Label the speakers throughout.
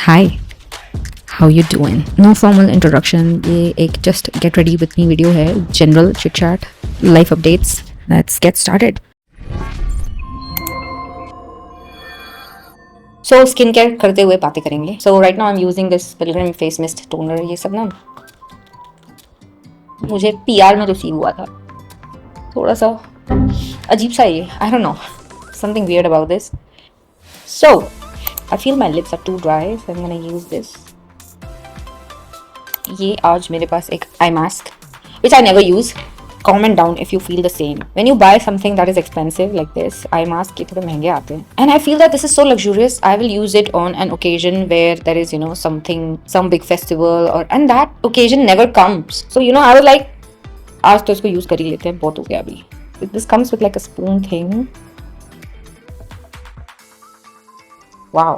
Speaker 1: Hi, how you doing? No formal introduction. ये एक just get ready with me video है. General chit chat, life updates. Let's get started. So skin care करते हुए बातें करेंगे. So right now I'm using this Pilgrim face mist toner. ये सब ना मुझे PR में रिसीव हुआ था. थोड़ा सा अजीब सा ये. I don't know. Something weird about this. So I feel my lips are too dry, so I'm gonna use this. ये आज मेरे पास एक eye mask, which I never use. Comment down if you feel the same. When you buy something that is expensive like this, eye mask ये थोड़े महंगे आते हैं. And I feel that this is so luxurious. I will use it on an occasion where there is, something, some big festival, and that occasion never comes. So, I was like, आज तो इसको use कर ही लेते हैं, बहुत हो गया अभी. This comes with like a spoon thing. Wow.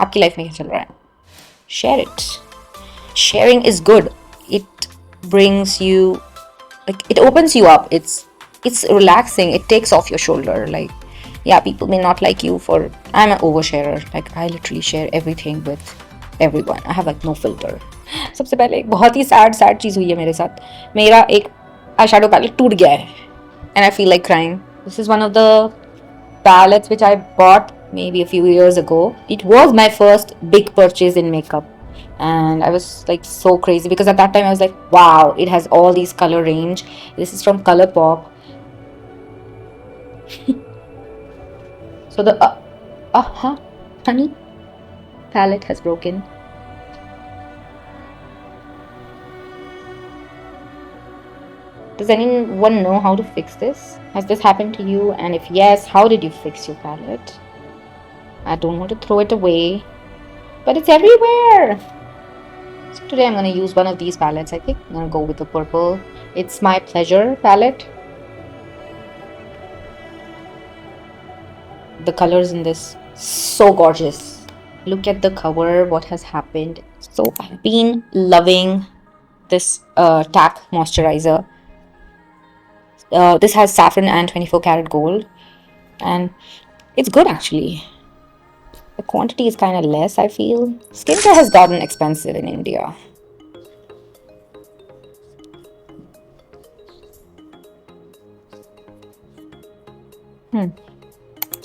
Speaker 1: आपकी लाइफ में क्या चल रहा है? Share it. Sharing is good. It brings you, like, it opens you up. It's relaxing. It takes off your shoulder. Like, yeah, people may not like you for. I'm an oversharer. Like, I literally share everything with everyone. I have like no filter. सबसे पहले एक बहुत ही sad चीज़ हुई है मेरे साथ. मेरा एक eyeshadow palette टूट गया है and I feel like crying. This is one of the palettes which I bought maybe a few years ago. It was my first big purchase in makeup and I was like so crazy because at that time I was like, wow, it has all these color range. This is from ColourPop. So the honey palette has broken. Does anyone know how to fix this? Has this happened to you? And if yes, how did you fix your palette? I don't want to throw it away, but it's everywhere. So today I'm going to use one of these palettes. I think I'm going to go with the purple. It's my Pleasure palette. The colors in this, so gorgeous. Look at the cover, what has happened. So I've been loving this TAC moisturizer. This has saffron and 24 karat gold and it's good actually. The quantity is kind of less, I feel. Skincare has gotten expensive in India.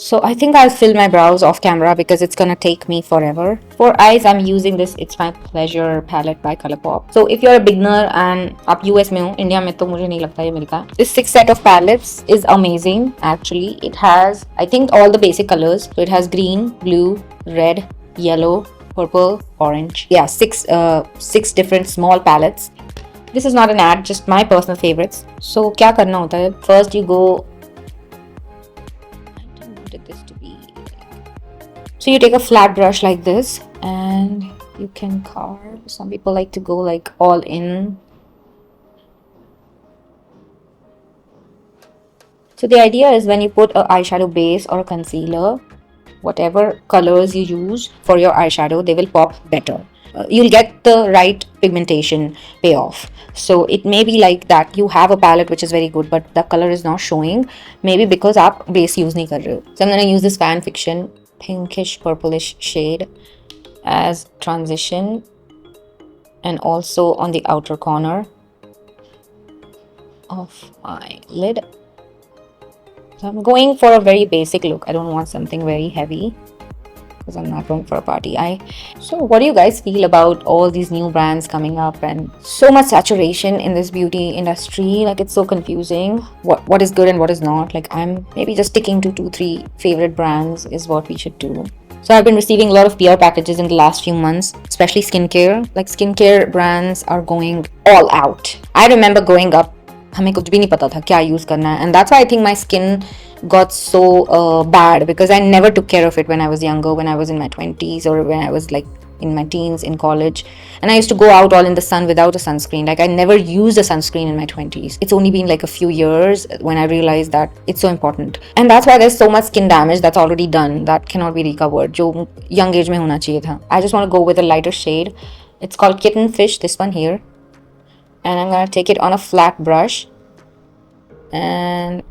Speaker 1: So I think I'll fill my brows off camera because it's gonna take me forever. For eyes, I'm using this. It's my Pleasure palette by ColourPop. So if you're a beginner and आप US में हो, India में तो मुझे नहीं लगता ये मिलता. This 6 set of palettes is amazing. Actually, it has, I think, all the basic colors. So it has green, blue, red, yellow, purple, orange. Yeah, six different small palettes. This is not an ad, just my personal favorites. So क्या करना होता है? First you go. So you take a flat brush like this and you can carve. Some people like to go like all in. So the idea is when you put an eyeshadow base or a concealer, whatever colors you use for your eyeshadow, they will pop better. You'll get the right pigmentation payoff. So it may be like that you have a palette which is very good but the color is not showing, maybe because आप base use नहीं कर रहे हो. So I'm going to use this Fan Fiction pinkish purplish shade as transition and also on the outer corner of my lid. So I'm going for a very basic look. I don't want something very heavy because I'm not going for a party. So what do you guys feel about all these new brands coming up and so much saturation in this beauty industry? Like, it's so confusing. What is good and what is not? Like, I'm maybe just sticking to 2-3 favorite brands is what we should do. So I've been receiving a lot of PR packages in the last few months, especially skincare. Like, skincare brands are going all out. I remember growing up, हमें कुछ भी नहीं पता था क्या use करना है, and that's why I think my skin got so bad because I never took care of it when I was younger, when I was in my 20s or when I was like in my teens in college, and I used to go out all in the sun without a sunscreen. Like, I never used a sunscreen in my 20s. It's only been like a few years when I realized that it's so important, and that's why there's so much skin damage that's already done that cannot be recovered, जो young age में होना चाहिए था. I just want to go with a lighter shade. It's called Kitten Fish, this one here. And I'm gonna take it on a flat brush and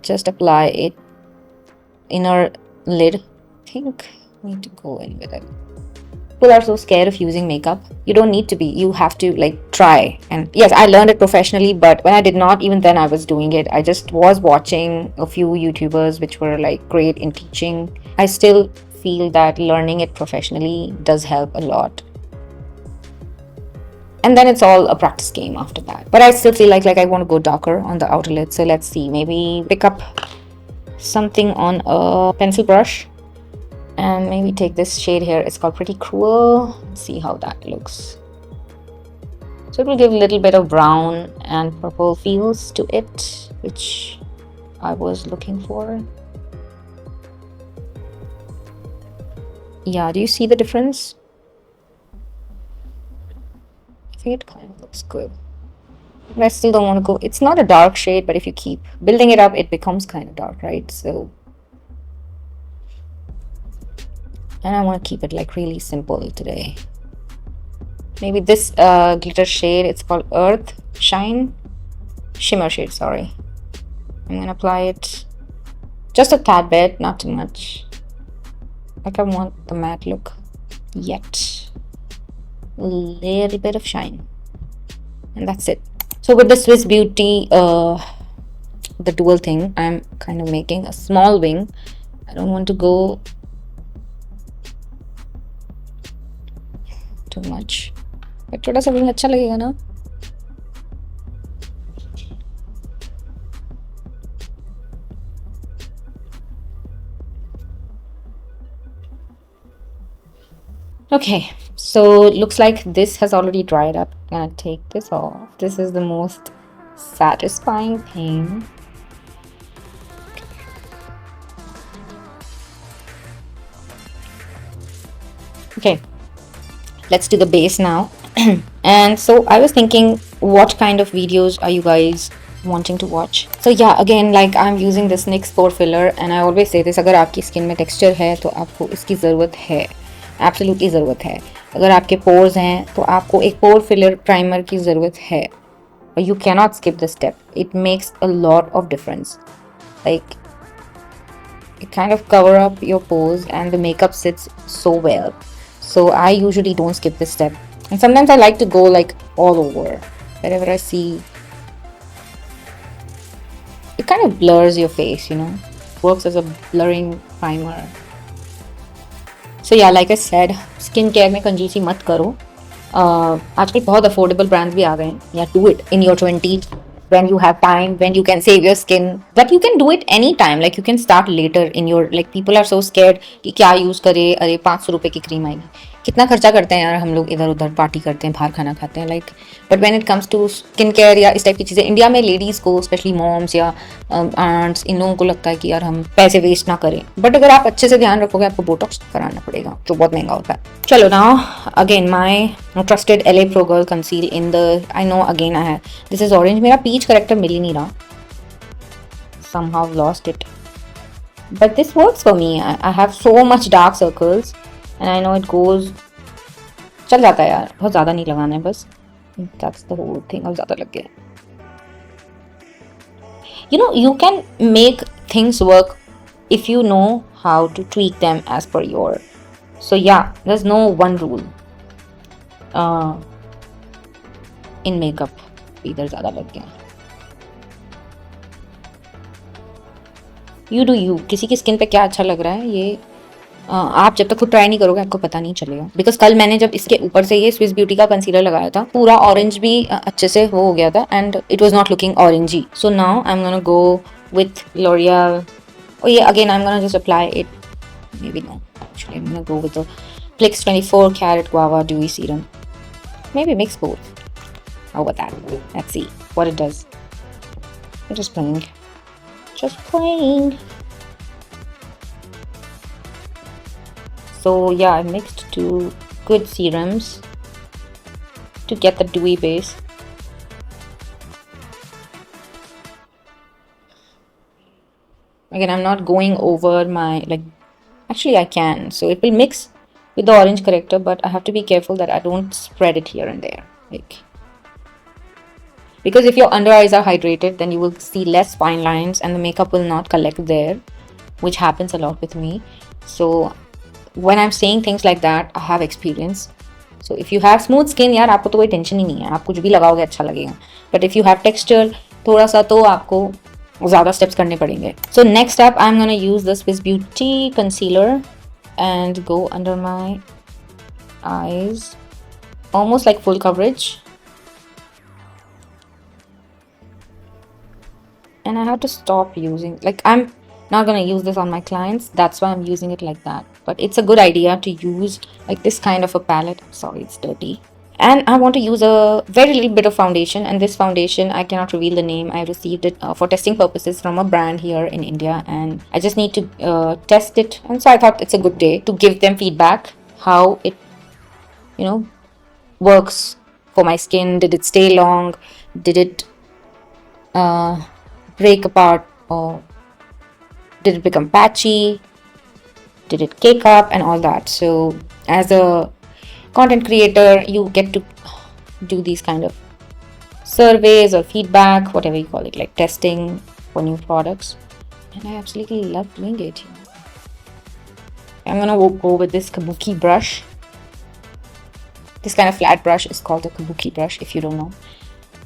Speaker 1: just apply it in our lid. I think I need to go in with it. People are so scared of using makeup. You don't need to be. You have to like try. And yes, I learned it professionally, but when I did not, even then I was doing it. I just was watching a few YouTubers which were like great in teaching. I still feel that learning it professionally does help a lot. And then it's all a practice game after that. But I still feel like I want to go darker on the outer lid. So let's see. Maybe pick up something on a pencil brush and maybe take this shade here. It's called Pretty Cruel. Let's see how that looks. So it will give a little bit of brown and purple feels to it, which I was looking for. Yeah, do you see the difference? I think it kind of looks good. But I still don't want to go. It's not a dark shade, but if you keep building it up, it becomes kind of dark, right? So, and I want to keep it like really simple today. Maybe this glitter shade, it's called Earth Shine Shimmer shade, sorry. I'm gonna apply it just a tad bit, not too much. Like I want the matte look yet. A little bit of shine. And that's it. So with the Swiss Beauty, the dual thing, I'm kind of making a small wing. I don't want to go too much. But थोड़ा सा wing अच्छा लगेगा ना? Okay, so looks like this has already dried up. I'm gonna take this off. This is the most satisfying thing. Okay, let's do the base now. And so I was thinking, what kind of videos are you guys wanting to watch? So yeah, again, like I'm using this NYX pore filler, and I always say this, अगर आपकी skin में texture है तो आपको इसकी ज़रूरत है, absolutely ज़रूरत है. अगर आपके pores हैं तो आपको एक pore filler primer की ज़रूरत है. You cannot skip this step. It makes a lot of difference. Like it kind of cover up your pores and the makeup sits so well. So I usually don't skip this step. And sometimes I like to go like all over. Wherever I see, it kind of blurs your face, you know. Works as a blurring primer. So yeah, like I said, skincare में कंजूसी मत करो. आजकल बहुत affordable brands भी आ गए हैं. Yeah, do it in your 20s when you have time, when you can save your skin. But you can do it anytime. Like you can start later in your, like people are so scared कि क्या use करे, अरे 500 रुपए की cream आएगी. कितना खर्चा करते हैं यार हम लोग, इधर उधर पार्टी करते हैं, बाहर खाना खाते हैं. Like but when it comes to skin care या इस टाइप की चीज़ें, इंडिया में लेडीज़ को स्पेशली मॉम्स या आंट्स, इन लोगों को लगता है कि यार हम पैसे वेस्ट ना करें. बट अगर आप अच्छे से ध्यान रखोगे, आपको बोटॉक्स कराना पड़ेगा जो बहुत महंगा होता है. चलो now again my trusted LA Pro Girl conceal in the, I know again I have, this is orange. मेरा पीच करेक्टर मिल ही नहीं रहा, somehow lost it, but this works for me. I have so much dark circles and I know it goes, चल जाता है यार, बहुत ज़्यादा नहीं लगाना है बस. That's the whole thing. अब ज़्यादा लग गया. You know, you can make things work if you know how to tweak them as per your. So yeah, there's no one rule in makeup. इधर ज़्यादा लग गया. You do you. किसी की स्किन पे क्या अच्छा लग रहा है, ये आप जब तक खुद ट्राई नहीं करोगे आपको पता नहीं चलेगा. बिकॉज कल मैंने जब इसके ऊपर से ये स्विस ब्यूटी का कंसीलर लगाया था, पूरा ऑरेंज भी अच्छे से हो गया था and it was not looking orangey. So now I am gonna go with L'Oreal. और ये again I am gonna just apply it, maybe no, actually I am gonna go with the Plix 24 Carat Guava Dewy Serum. Maybe mix both. How about that? Let's see what it does. I'm just playing. Just playing. So yeah, I mixed two good serums to get the dewy base. Again, I'm not going over my, like, actually I can. So it will mix with the orange corrector, but I have to be careful that I don't spread it here and there. Like, because if your under eyes are hydrated, then you will see less fine lines and the makeup will not collect there, which happens a lot with me. So when I'm saying things like that, I have experience. So if you have smooth skin, यार आपको तो कोई tension ही नहीं है, आप कुछ भी लगाओगे अच्छा लगेगा. But if you have texture, थोड़ा सा तो आपको ज़्यादा steps करने पड़ेंगे. So next up, I'm gonna use the Swiss Beauty concealer and go under my eyes, almost like full coverage. And I have to stop using, like, I'm not gonna use this on my clients, that's why I'm using it like that. But it's a good idea to use like this kind of a palette. Sorry, it's dirty. And I want to use a very little bit of foundation, and this foundation, I cannot reveal the name. I received it for testing purposes from a brand here in India, and I just need to test it. And so I thought it's a good day to give them feedback how it, you know, works for my skin. Did it stay long? Did it break apart, or did it become patchy? Did it cake up and all that? So as a content creator, you get to do these kind of surveys or feedback, whatever you call it, like testing for new products, and I absolutely love doing it. I'm gonna go with this kabuki brush. This kind of flat brush is called a kabuki brush, if you don't know.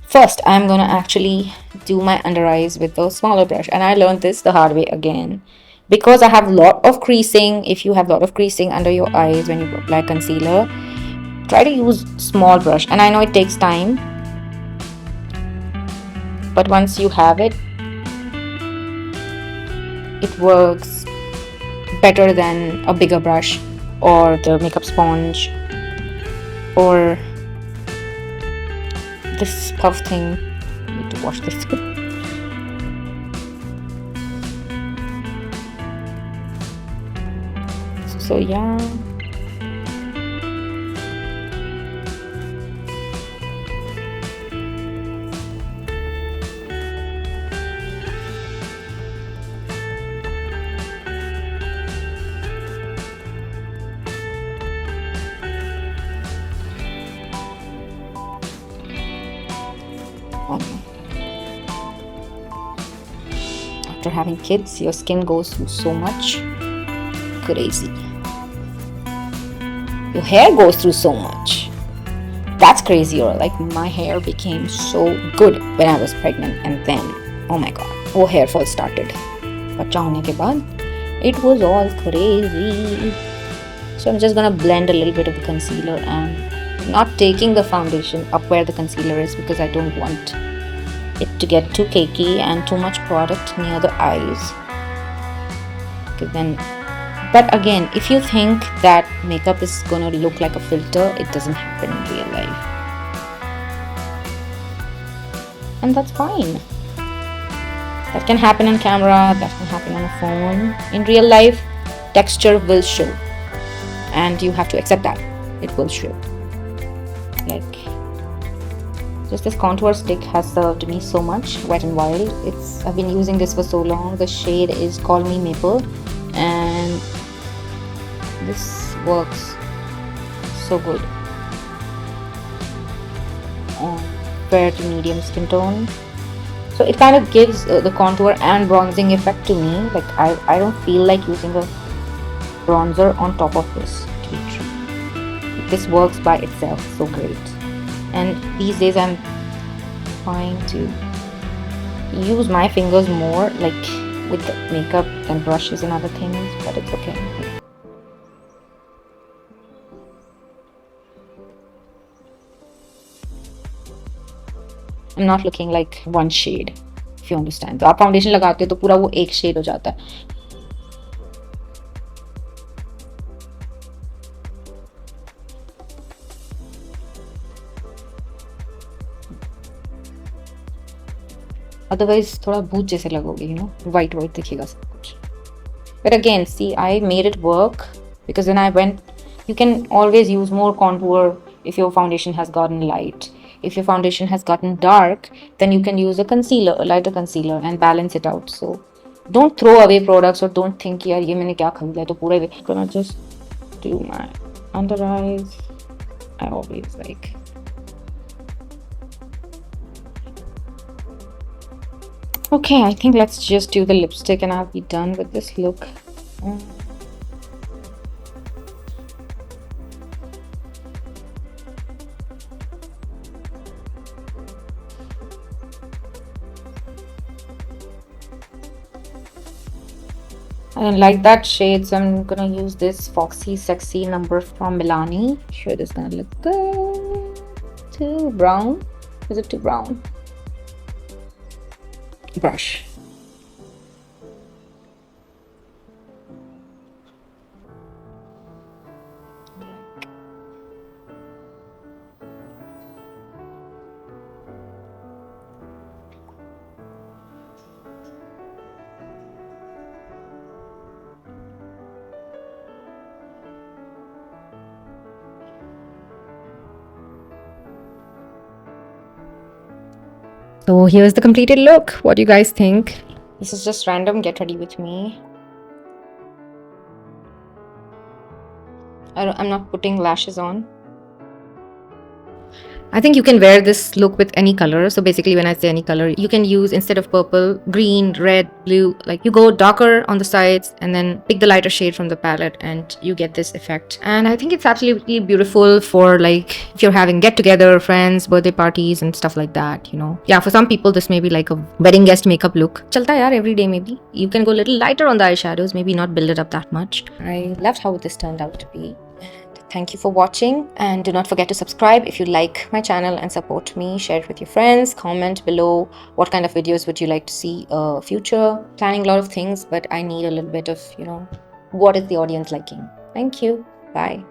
Speaker 1: First, I'm gonna actually do my under eyes with the smaller brush, and I learned this the hard way again, because I have a lot of creasing. If you have a lot of creasing under your eyes when you apply concealer, try to use small brush. And I know it takes time, but once you have it, it works better than a bigger brush or the makeup sponge or this puff thing. I need to wash this. So yeah. After having kids, your skin goes through so much. Crazy. Your hair goes through so much. That's crazier. Like, my hair became so good when I was pregnant, and then, oh my god, वो hair fall started. बच्चा होने के बाद, it was all crazy. So I'm just gonna blend a little bit of the concealer and not taking the foundation up where the concealer is, because I don't want it to get too cakey and too much product near the eyes. Because then, but again, if you think that makeup is gonna look like a filter, it doesn't happen in real life. And that's fine. That can happen on camera, that can happen on a phone. In real life, texture will show. And you have to accept that. It will show. Like, just this contour stick has served me so much. Wet n Wild. I've been using this for so long. The shade is Call Me Maple, and this works so good on fair to medium skin tone. So it kind of gives the contour and bronzing effect to me. Like, I don't feel like using a bronzer on top of this, to be true. This works by itself so great. And these days I'm trying to use my fingers more, like with the makeup and brushes and other things, but it's okay. I'm not looking like one shade, if you understand. तो आप foundation लगाते हो तो पूरा वो एक shade हो जाता है. Otherwise थोड़ा भूत जैसे लगोगे, you know, white दिखेगा सब कुछ. But again, see, I made it work because when I went, you can always use more contour if your foundation has gotten light. If your foundation has gotten dark, then you can use a concealer, a lighter concealer, and balance it out. So don't throw away products, or don't think यार ये मैंने क्या खरीदा है तो पूरा. I'm gonna just do my under eyes. I always like Okay, I think let's just do the lipstick and I'll be done with this look. I don't like that shade, so I'm gonna use this Foxy Sexy number from Milani. Sure, this is gonna look good. Too brown? Is it too brown? Brush. So here's the completed look. What do you guys think? This is just random. Get ready with me. I'm not putting lashes on. I think you can wear this look with any color. So basically when I say any color, you can use, instead of purple, green, red, blue, like you go darker on the sides and then pick the lighter shade from the palette and you get this effect. And I think it's absolutely beautiful for like if you're having get together, friends, birthday parties and stuff like that, you know. Yeah, for some people this may be like a wedding guest makeup look. Chalta yaar, every day maybe. You can go a little lighter on the eyeshadows, maybe not build it up that much. I loved how this turned out to be. Thank you for watching, and do not forget to subscribe if you like my channel and support me. Share it with your friends. Comment below what kind of videos would you like to see future. Planning a lot of things, but I need a little bit of, you know, what is the audience liking. Thank you. Bye.